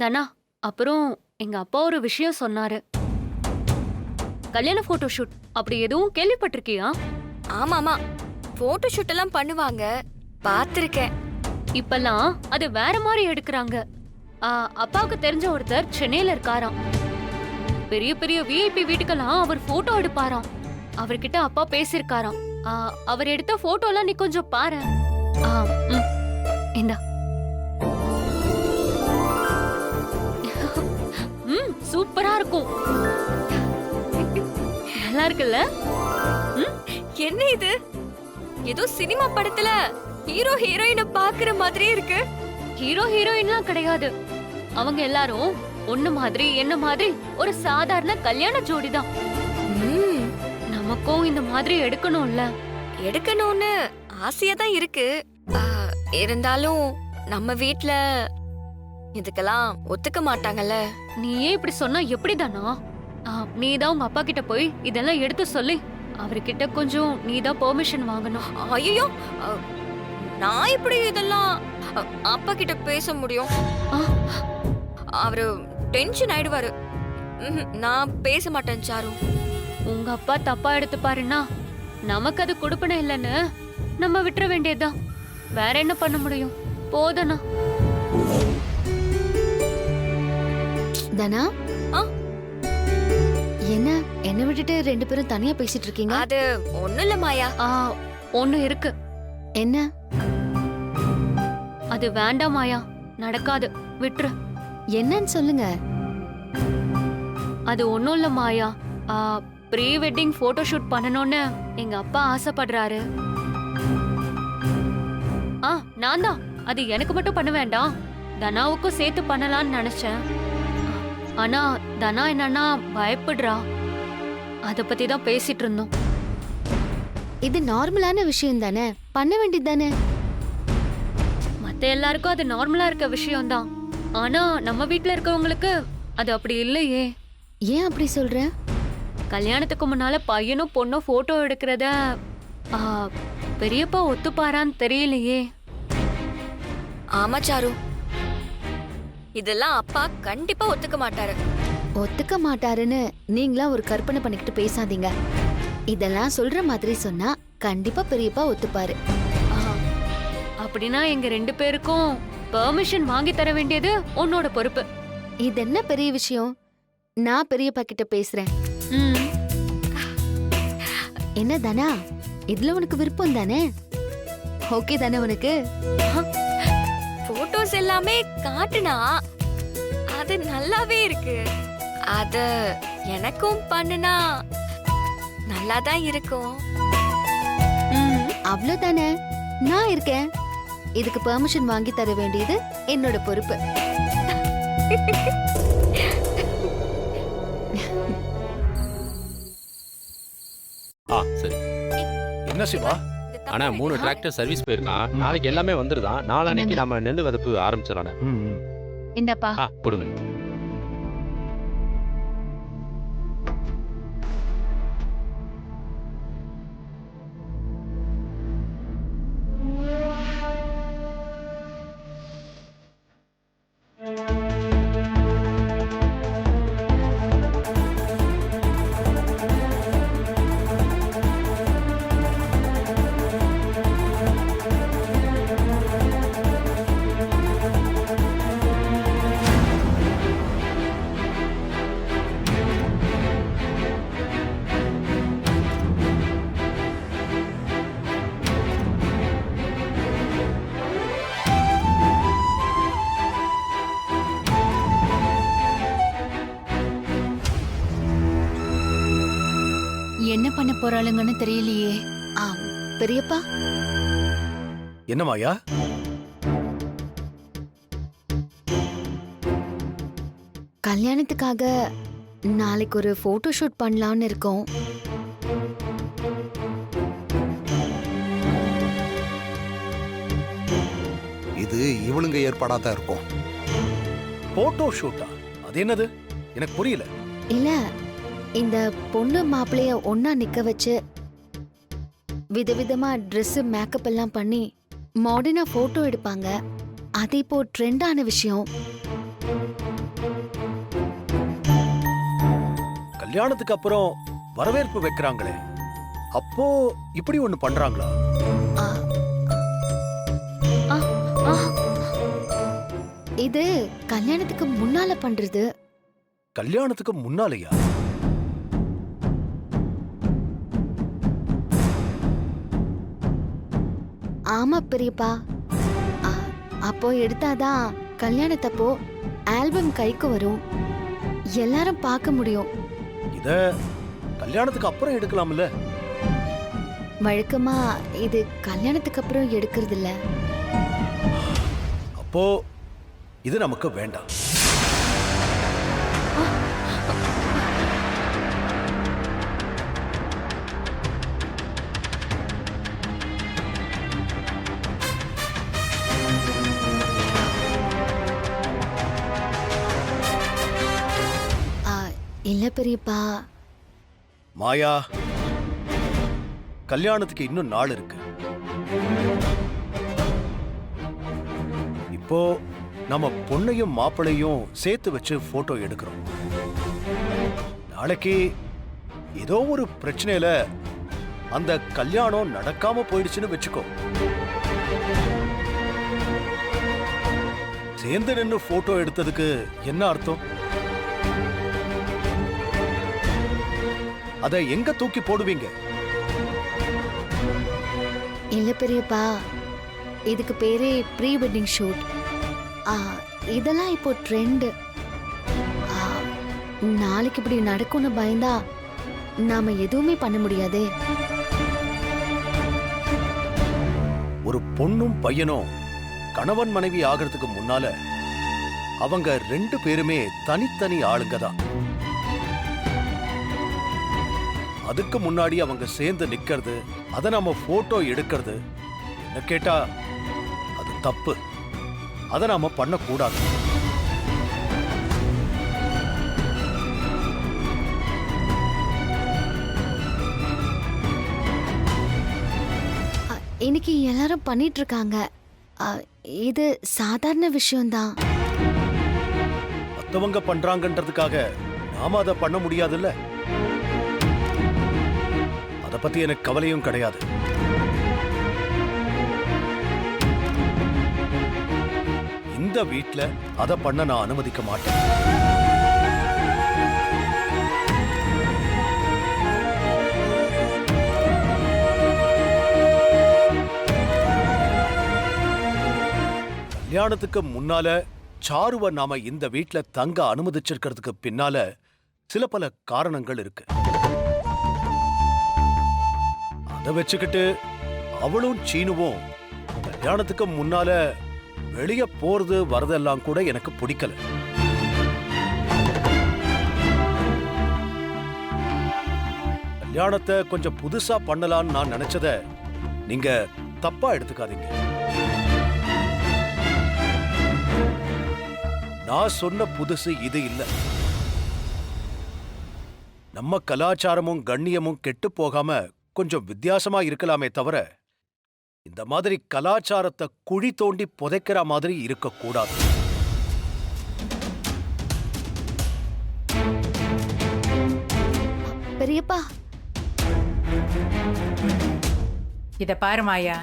தனா, அப்புறம் எங்க அப்பா ஒரு விஷயம் சொன்னாரு. கல்யாண போட்டோ ஷூட் அப்படி எதுவும் கேள்விப்பட்டிருக்கியா? ஆமாமா, போட்டோ ஷூட் எல்லாம் பண்ணுவாங்க, பாத்திருக்கேன். இப்பெல்லாம் அது வேற மாதிரி எடுக்கறாங்க. ஆ, அப்பாவுக்கு தெரிஞ்ச ஒருத்தர் சென்னையில இருக்காராம். பெரிய பெரிய விஐபி வீட்டுக்கெல்லாம் அவர் போட்டோ எடுப்பாராம். அவர்கிட்ட அப்பா பேசியிருக்காராம். அவர் எடுத்த போட்டோலாம் நீ கொஞ்சம் பாரு. ஆ, ம், இந்தா. சூப்பரா இருக்கும். நல்லா இருக்குல்ல? என்ன இது? ஏதோ சினிமா படத்துல ஹீரோ ஹீரோயினை பாக்குற மாதிரியே இருக்கு. ஹீரோ ஹீரோயின்லாம் கிடையாது. அவங்க எல்லாரும் ஒண்ணு மாதிரி என்ன மாதிரி ஒரு சாதாரண கல்யாண ஜோடிதான். ம், நமக்கும் இந்த மாதிரி எடுக்கணும்ல. எடுக்கணும்னு ஆசையா தான் இருக்கு. ஆ, இருந்தாலும் நம்ம வீட்ல இதுக்கெல்லாம் ஒத்துக்க மாட்டாங்கல்ல. நீயே இப்படி சொன்னா எப்படிதானா? நீதான் உங்க அப்பா கிட்ட போய் இதெல்லாம் எடுத்து சொல்லி அவர்கிட்ட கொஞ்சம் நீதான் பெர்மிஷன் வாங்கணும். ஐயோ, நான் இப்படி இதெல்லாம் அப்பா கிட்ட பேச முடியும்? ஆ, அவரு டென்ஷன் ஆயிடுவாரு. நான் பேச மாட்டேன் சாரு. உங்க அப்பா தப்பா எடுத்து பாருன்னா நமக்கு அது கொடுப்பன இல்லைன்னு நம்ம விட்டுற வேண்டியதுதான். வேற என்ன பண்ண முடியும்? போதனா. தனா, ஆ? என்ன என்ன விட்டுட்டு ரெண்டு பேரும் தனியா பேசிட்டு இருக்கீங்க? அது ஒண்ணும் இல்ல மாயா. ஒண்ணு இருக்கு. என்ன? அது வேண்டாம் மாயா, நடக்காது, விட்டுரு. என்னன்னு சொல்லுங்க. அது ஒண்ணும் இல்ல மாயா. ப்ரீ வெட்டிங் போட்டோ ஷூட் பண்ணணும்னு எங்க அப்பா ஆசைப்படுறாரு. நான் தான் அது எனக்கு மட்டும் பண்ண வேண்டாம், தனாவுக்கும் சேர்த்து பண்ணலாம்னு நினைச்சேன். ஆனா தனா என்னன்னா பயப்படுறா. அத பத்தி தான் பேசிட்டு இருந்தோம். இது நார்மலான விஷயம் தானே, பண்ண வேண்டியது தானே. மத்த எல்லாருக்கும் அது நார்மலா இருக்க விஷயம் தான். ஆனா நம்ம வீட்ல இருக்கவங்களுக்கு அது அப்படி இல்லையே. ஏன் அப்படி சொல்ற? கல்யாணத்துக்கு முன்னால பையனும் பொண்ணும் போட்டோ எடுக்கிறத பெரியப்பா ஒத்துப்பாரான்னு தெரியலையே. ஆமா சாரு, இதெல்லாம் அப்பா கண்டிப்பா ஒத்துக்க மாட்டாரு. ஒத்துக்க மாட்டாருன்னு நீங்களா ஒரு கற்பனை பண்ணிக்கிட்டு பேசாதீங்க. இதெல்லாம் சொல்ற மாதிரி சொன்னா கண்டிப்பா பெரியப்பா ஒத்துப்பாரு. அப்படின்னா எங்க ரெண்டு பேருக்கும் பெர்மிஷன் வாங்கி தர வேண்டியது உன்னோட பொறுப்பு. இது என்ன பெரிய விஷயம்? நான் பெரியப்பா கிட்ட பேசுறேன். என்ன தானா, இதுல உனக்கு விருப்பம் தானே? ஓகே தானே உனக்கு? போட்டோஸ் எல்லாமே காட்டுனா அது நல்லாவே இருக்கு. அத எனக்கும் பண்ணுனா நல்லாதான் இருக்கும். அவ்வளவுதானே, நான் இருக்கேன். இதுக்கு பெர்மிஷன் வாங்கி தர வேண்டியது என்னோட பொறுப்பு. சரி. என்ன சிவா? ஆனா 3 டிராக்டர் சர்வீஸ் போயிருக்கான். நாளைக்கு எல்லாமே வந்துருதான். நாளான்னைக்கு நம்ம நெல் விதப்பு ஆரம்பிச்சிடலாம். இந்தப்பா. போடுங்க. என்ன பண்ண போறாளுங்கன்னு தெரியலையே. பெரியப்பா, என்ன மாயா? கல்யாணத்துக்காக நாளைக்கு ஒரு போட்டோ ஷூட் பண்ணலாம்னு இருக்கோம். இது இவளுங்க ஏற்பாடா தான் இருக்கும். போட்டோ ஷூட்டா? அது என்னது? எனக்கு புரியல. இல்ல, இந்த பொண்ணு மாப்பிளைய ஒன்னா நிக்க வச்சு விதவிதமா ட்ரெஸ் மேக்கப் எல்லாம் பண்ணி மாடர்னா போட்டோ எடுப்பாங்க. அது இப்போ ட்ரெண்டான விஷயம். கல்யாணத்துக்கு அப்புறம் வரவேற்பு வைக்கிறாங்களே, அப்போ இப்படி ஒண்ணு பண்றாங்களா? ஆ. ஆ, ஆ. இது கல்யாணத்துக்கு முன்னால பண்றது. கல்யாணத்துக்கு முன்னாலயா? ஆமா பெரியப்பா. ஆ, அப்போ எடுத்தாதான் கல்யாணத்தப்போ ஆல்பம் கைக்கு வரும், எல்லாரும் பார்க்க முடியும். இத கல்யாணத்துக்கு அப்புறம் எடுக்கலாம்ல? வழக்கமா இது கல்யாணத்துக்கு அப்புறம் எடுக்கிறது இல்ல. அப்போ இது நமக்கு வேண்டாம். ஆ, இல்ல பெரியப்பா. மாயா, கல்யாணத்துக்கு இன்னும் நாள் இருக்கு. இப்போ நம்ம பொண்ணையும் மாப்பிளையும் சேர்த்து வச்சு போட்டோ எடுக்கிறோம். நாளைக்கு ஏதோ ஒரு பிரச்சனையில அந்த கல்யாணம் நடக்காம போயிடுச்சுன்னு வச்சுக்கோ. சேர்ந்து நின்னு போட்டோ எடுத்ததுக்கு என்ன அர்த்தம்? அதை எங்க தூக்கி போடுவீங்க? இல்ல பெரியப்பா, இதுக்கு பேரே ப்ரீ வெட்டிங் ஷூட். இதெல்லாம் இப்போ ட்ரெண்ட். நாளைக்கு இப்படி நடக்கும்னு பயந்தா நாம எதுவுமே பண்ண முடியாதே. ஒரு பொண்ணும் பையனும் கணவன் மனைவி ஆகிறதுக்கு முன்னால அவங்க 2 பேருமே தனித்தனி ஆளுங்க தான். அதுக்கு முன்னாடி அவங்க சேர்ந்து நிக்கிறது, அதை நாம போட்டோ எடுக்கிறது, என்ன கேட்டா அது தப்பு. அதை நாம பண்ணக்கூடாது. இன்னைக்கு எல்லாரும் பண்ணிட்டு இருக்காங்க. இது சாதாரண விஷயம்தான். மத்தவங்க பண்றாங்கன்றதுக்காக நாம அதை பண்ண முடியாதுல்ல. அதை பத்தி எனக்கு கவலையும் கிடையாது. இந்த வீட்ல அதை பண்ண நான் அனுமதிக்க மாட்டேன். கல்யாணத்துக்கு முன்னால சாருவை நாம இந்த வீட்ல தங்க அனுமதிச்சிருக்கிறதுக்கு பின்னால சில பல காரணங்கள் இருக்கு. அதை வச்சுக்கிட்டு அவளும் சீனுவும் கல்யாணத்துக்கு முன்னால வெளியே போறது வரதெல்லாம் கூட எனக்கு பிடிக்கல. கல்யாணத்தை கொஞ்சம் புதுசா பண்ணலாம்னு நான் நினைச்சத நீங்க தப்பா எடுத்துக்காதீங்க. நான் சொன்ன புதுசு இது இல்ல. நம்ம கலாச்சாரமும் கண்ணியமும் கெட்டு போகாம கொஞ்சம் வித்தியாசமா இருக்கலாமே தவிர இந்த மாதிரி கலாச்சாரத்தை குழி தோண்டி புதைக்கிற மாதிரி இருக்கக்கூடாது. பெரியப்பா, இத பாரு மாயா,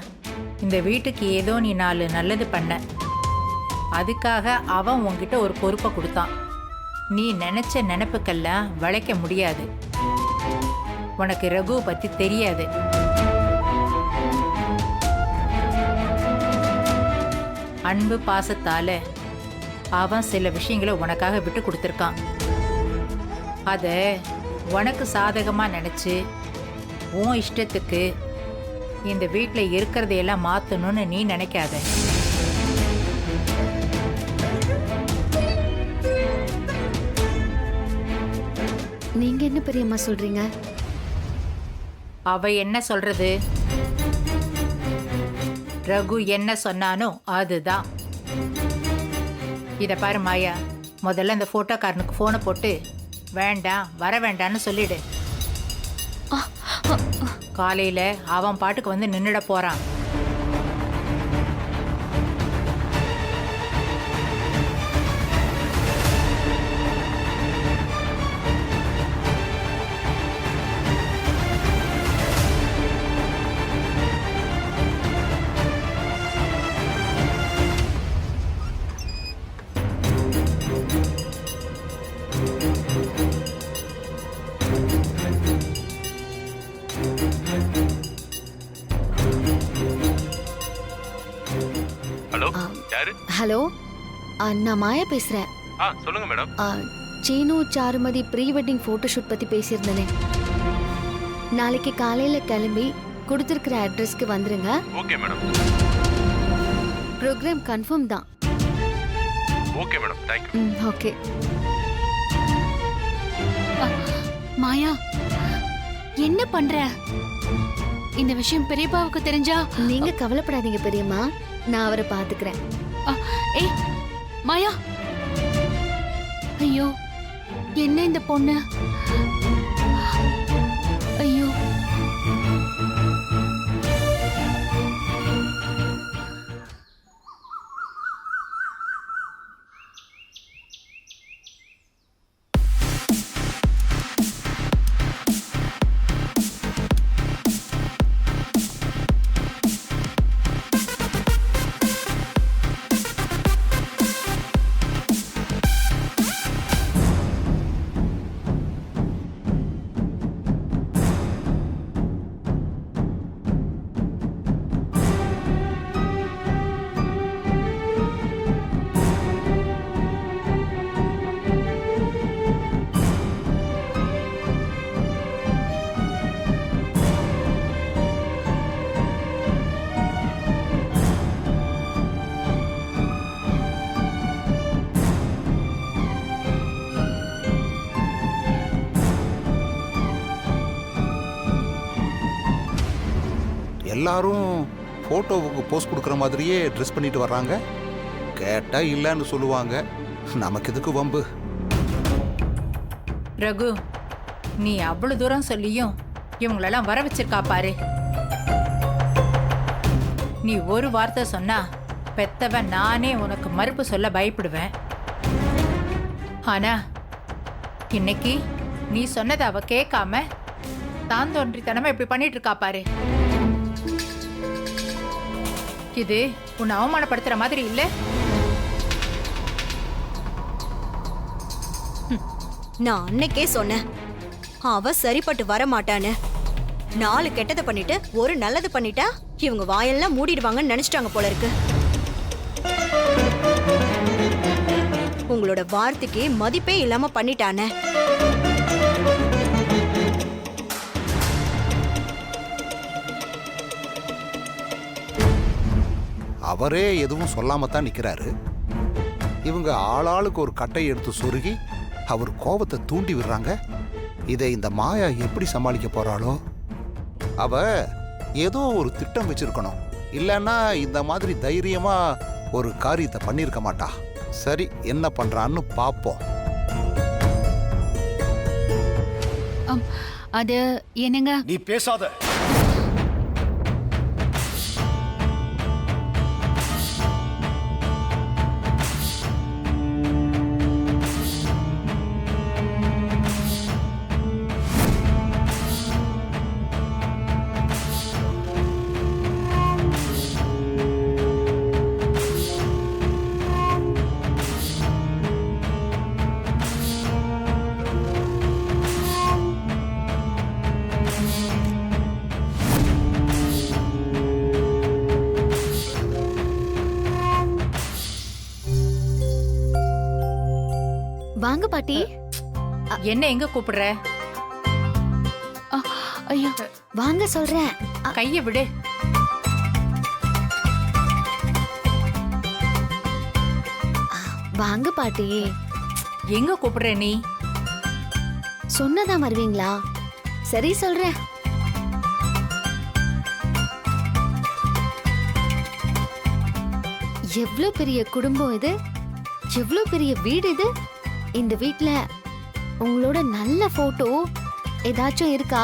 இந்த வீட்டுக்கு ஏதோ நீ 4 நல்லது பண்ண, அதுக்காக அவன் உன்கிட்ட ஒரு பொறுப்பை கொடுத்தான். நீ நினைச்ச நினைப்புக்கெல்லாம் வளைக்க முடியாது. உனக்கு ரகு பத்தி தெரியாது. அன்பு பாசத்தால அவன் சில விஷயங்களை உனக்காக விட்டு கொடுத்துருக்கான். அத உனக்கு சாதகமா நினைச்சு உன் இஷ்டத்துக்கு இந்த வீட்டில் இருக்கிறதையெல்லாம் மாத்தணும்னு நீ நினைக்காத. நீங்க என்ன பெரியம்மா சொல்றீங்க? அவ என்ன சொல்றது? ரகு என்ன சொன்னானோ அதுதான். இத பாரு மாயா, முதல்ல இந்த போட்டோக்காரனுக்கு போனை போட்டு வேண்டாம் வர வேண்டான்னு சொல்லிடு. காலையில அவன் பாட்டுக்கு வந்து நின்னுட போறான். ஹலோ, நான் மாயா பேசுறேன். சொல்லுங்க madam. Seenu Charumathi pre wedding photoshoot பத்தி பேசியிருந்தேனே. நாளைக்கு காலையில கிளம்பி கொடுத்துருக்கிற அட்ரஸ்க்கு வந்துருங்க. Okay madam. ப்ரோக்ராம் கன்ஃபார்ம் தான். Okay madam, thank you. Okay. Maya, என்ன பண்ற? இந்த விஷயம் பெரியப்பாவுக்கு தெரிஞ்சா? நீங்க கவலைப்படாதீங்க பெரியம்மா, நான் அவரை பாத்துக்கிறேன். ஏய் மாயா, ஐயோ என்ன இந்த பொண்ணு? ஐயோ, எல்லாரும் போட்டோவுக்கு போஸ்ட் கொடுக்குற மாதிரியே ட்ரெஸ் பண்ணிட்டு வர்றாங்க. கேட்டா இல்லைன்னு சொல்லுவாங்க. நமக்கு எதுக்கு வம்பு? ரகு, நீ அவ்வளவு தூரம் சொல்லியும் இவங்களெல்லாம் வர வச்சிருக்கா பாரு. நீ ஒரு வார்த்தை சொன்னா பெத்தவன் நானே உனக்கு மறுப்பு சொல்ல பயப்படுவேன். ஆனா இன்னைக்கு நீ சொன்னதை அவ கேட்காம தான் தோன்றித்தனமா இப்படி பண்ணிட்டு இருக்கா பாரு. இது உன்னை அவமானப்படுத்துற மாதிரி இல்ல? நான் அன்னைக்கே சொன்னேன், அவ சரிப்பட்டு வர மாட்டான்னு. 4 கெட்டதை பண்ணிட்டு ஒரு நல்லது பண்ணிட்டா இவங்க வாயெல்லாம் மூடிடுவாங்கன்னு நினைச்சிட்டாங்க போல இருக்கு. உங்களோட வார்த்தைக்கு மதிப்பே இல்லாம பண்ணிட்டானே. அவரே எதுவும் சொல்லாம தான் நிக்கிறாரு. இவங்க ஆளாளுக்கு ஒரு கட்டை எடுத்து சொருகி அவர் கோபத்தை தூண்டி விடுறாங்க. இதை இந்த மாயா எப்படி சமாளிக்க போறாளோ? அவ ஏதோ ஒரு திட்டம் வச்சிருக்கணும். இல்லைன்னா இந்த மாதிரி தைரியமா ஒரு காரியத்தை பண்ணிருக்க மாட்டா. சரி, என்ன பண்றான்னு பாப்போம். அது என்னங்க? நீ பேசாத. வாங்க பாட்டி. என்ன எங்க கூப்பிடுற? ஐயோ, வாங்க சொல்றேன். கைய விடு. வாங்க பாட்டி. எங்க கூப்பிடுற நீ? சொன்னதான் வருவீங்களா? சரி சொல்றேன். எவ்வளவு பெரிய குடும்பம் இது, எவ்வளவு பெரிய வீடு இது. இந்த வீட்ல உங்களோட நல்ல போட்டோ ஏதாச்சும் இருக்கா?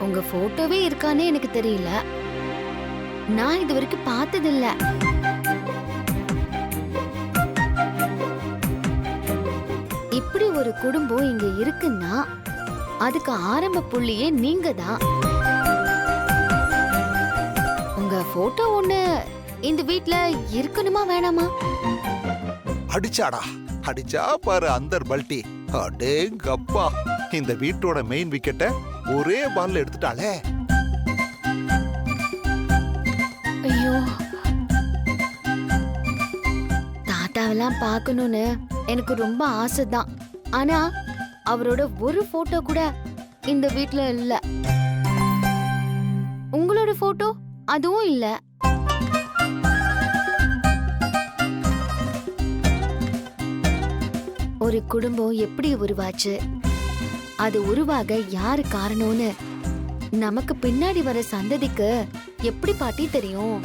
உங்க போட்டோவே இருக்கானே எனக்கு தெரியல. நான் இது வரைக்கும் பார்த்ததில்ல. இப்படி ஒரு குடும்பம் இங்க இருக்குன்னா அதுக்கு ஆரம்ப புள்ளியே நீங்க தான். உங்க போட்டோ ஒண்ணு இந்த வீட்ல இருக்கணுமா வேணாமா? அடிச்சாடா, அடிச்சா பாரு அந்தர் பல்டி. அடேங்கப்பா, இந்த வீட்டோட மெயின் விக்கெட்டை ஒரே பால்ல எடுத்துட்டாளே. அதெல்லாம் பார்க்கணும்னு எனக்கு ரொம்ப ஆசைதான். ஆனா அவரோட ஒரு போட்டோ கூட இந்த வீட்ல இல்ல. உங்களோட போட்டோ அதுவும் இல்ல. ஒரு குடும்பம் எப்படி உருவாச்சு, அது உருவாக யாரு காரணம்னு நமக்கு பின்னாடி வர சந்ததிக்கு எப்படி பாட்டி தெரியும்?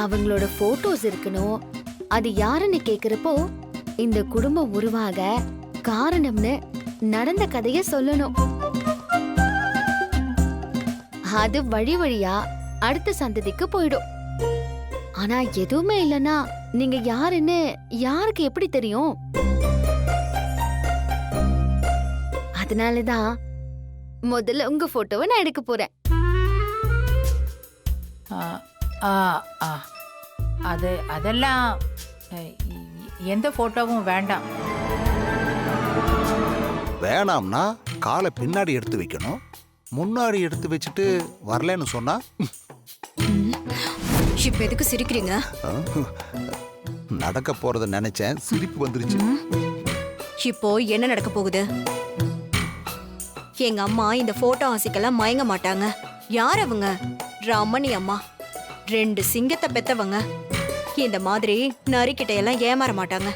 அவங்களோட போட்டோஸ் இருக்கணும். அது யாருன்னு கேக்குறப்போ இந்த குடும்பம் உருவாக காரணம்னு நடந்த கதைய சொல்லணும். அது வழி வழியா அடுத்த சந்ததிக்கு போயிடும். ஆனா எதுவுமே இல்லனா நீங்க யாருன்னு யாருக்கு எப்படி தெரியும்? அதனாலதான் முதல்ல உங்க போட்டோவை நான் எடுக்க போறேன். ஆ, ஆ. அதெல்லாம் எந்த போட்டோவும் வேண்டாம். வேணாம்னா காலை பின்னாடி எடுத்து வைக்கணும். முன்னாடி எடுத்து வச்சுட்டு வரலன்னு சொன்னா இப்ப எதுக்கு சிரிக்கிறீங்க? நடக்க போறத நினைச்சேன், சிரிப்பு வந்துருச்சு. இப்போ என்ன நடக்க போகுது? எங்க அம்மா இந்த போட்டோ ஆசைக்கெல்லாம் மயங்க மாட்டாங்க. யார் அவங்க? ரமணி அம்மா. 2 சிங்கத்தை பெத்தவங்க. இந்த மாதிரி நரிக்கிட்ட எல்லாம் ஏமாற மாட்டாங்க.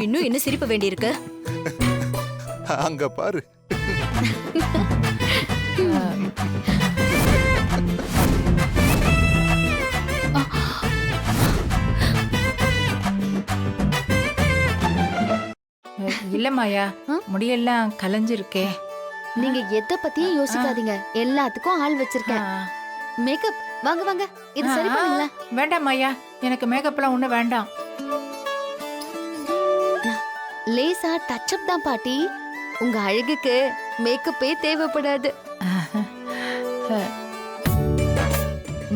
இன்னும் என்ன சிரிப்பு வேண்டியிருக்கு? அங்க பாரு. இல்ல மாயா, முடியெல்லாம் கலைஞ்சிருக்கே. நீங்க எதை பத்தியும் யோசிக்காதீங்க, எல்லாத்துக்கும் ஆள் வச்சிருக்கேன். மேக்கப் வாங்க வாங்க, இது சரி பண்ணுங்களேன். வேண்டாம் மாயா, எனக்கு மேக்கப்லாம் ஒண்ணு வேண்டாம். லேசா டச் அப் தான் பாட்டி. உங்க அழகுக்கு மேக்கப்பே தேவைப்படாது.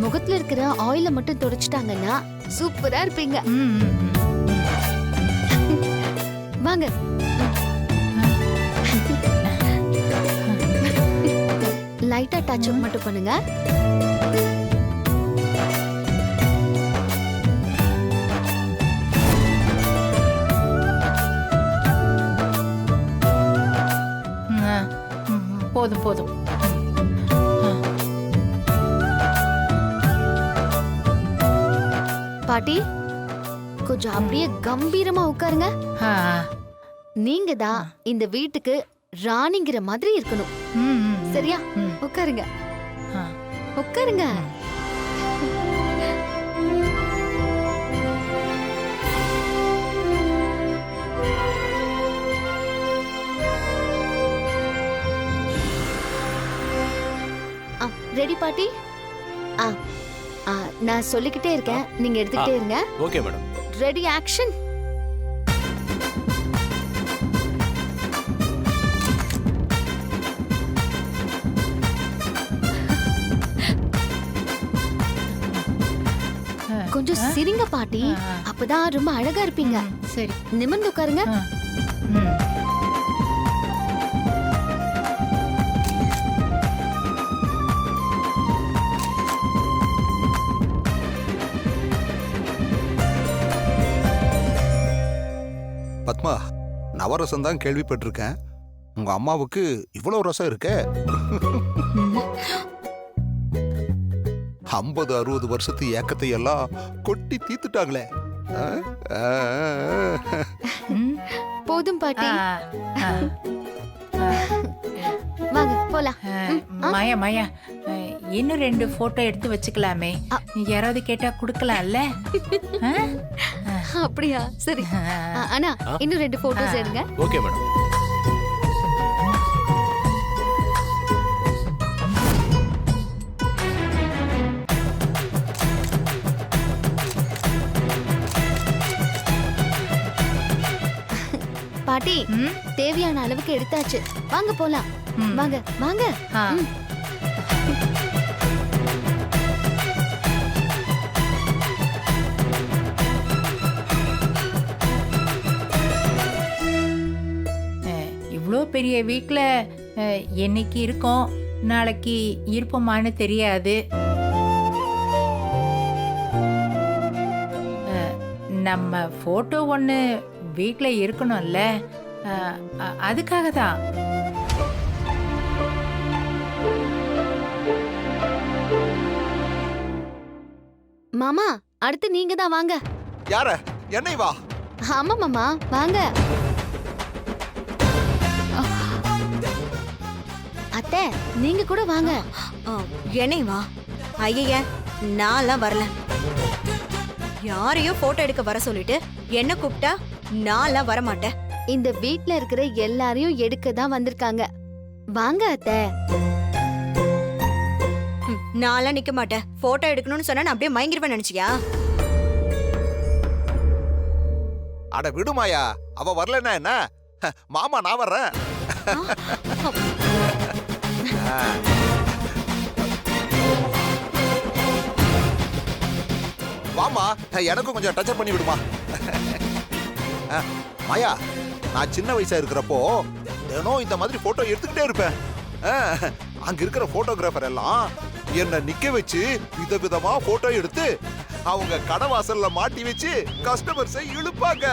முகத்துல இருக்கிற ஆயில மட்டும் தொடச்சிட்டாங்கன்னா சூப்பரா இருப்பீங்க. வாங்க. லைட்டா டச் அப் மட்டும் பண்ணுங்க. போதும் போதும். பாட்டி கொஞ்சம் அப்படியே கம்பீரமா உட்காருங்க. நீங்க தான் இந்த வீட்டுக்கு ராணிங்கிற மாதிரி இருக்கணும். சரியா? உட்காருங்க உட்காருங்க. ரெடி பாட்டி? நான் சொல்லிக்கிட்டே இருக்கேன், நீங்க எடுத்துக்கிட்டே இருங்க. Okay madam. Ready action. கொஞ்சம் சிரிங்க பாட்டி, அப்பதான் ரொம்ப அழகா இருப்பீங்க. சரி, நிமிர்ந்து உட்காருங்க. பத்மா, நவரசம் தான் கேள்விப்பட்டிருக்கேன். உங்க அம்மாவுக்கு இவ்வளவு ரசம் இருக்க? 50-60 வருஷத்து ஏக்கத்தை எல்லாம் கொட்டி தீத்துட்டாங்களே. போதும் பாட்டி, வாங்க போலாம். மாயா மாயா, இன்னும் 2 போட்டோ எடுத்து வச்சுக்கலாமே. யாராவது கேட்டா குடுக்கலாம்ல? அப்படியா? சரி. அண்ணா, இன்னும் 2 போட்டோஸ் எடுங்க. Okay madam. பாட்டி, தேவையான அளவுக்கு எடுத்தாச்சு. வாங்க போலாம். வாங்க வாங்க. இவ்வளோ பெரிய வீட்டில் என்னைக்கு இருக்கோம் நாளைக்கு இருப்போமான்னு தெரியாது. நம்ம ஃபோட்டோ ஒன்று வீட்டில் இருக்கணும்ல, அதுக்காக தான். மாமா அடுத்து நீங்க தான் வாங்க. யார? என்னை வா. ஆமா மாமா வாங்க. அத்தை நீங்க கூட வாங்க. என்னை வா. ஐய நான்லாம் வரல. யாரையோ போட்டோ எடுக்க வர சொல்லிட்டு என்ன கூப்பிட்டா நான்லாம் வரமாட்டேன். இந்த வீட்ல இருக்கிற எல்லாரையும் எடுக்க தான் வந்திருக்காங்க. வாங்க அத்தை. நான்லாம் நிக்க மாட்டேன். போட்டோ எடுக்கணும்னு சொன்னா நான் அப்படியே மயங்கிருவேன் நினைச்சியா? அட விடுமாயா, அவ வரலன்னா என்ன, மாமா நான் வர்றேன். வாமா, எனக்கும் கொஞ்சம் டச்சப் பண்ணி விடுமா. மாயா, நான் சின்ன வயசா இருக்கிறப்போ தினம் இந்த மாதிரி போட்டோ எடுத்துக்கிட்டே இருப்பேன். அங்க இருக்கிற போட்டோகிராஃபர் எல்லாம் என்ன நிக்க வச்சு விதவிதமா போட்டோ எடுத்து அவங்க கடை வாசல்ல மாட்டி வச்சு கஸ்டமர்ஸை இழுப்பாங்க.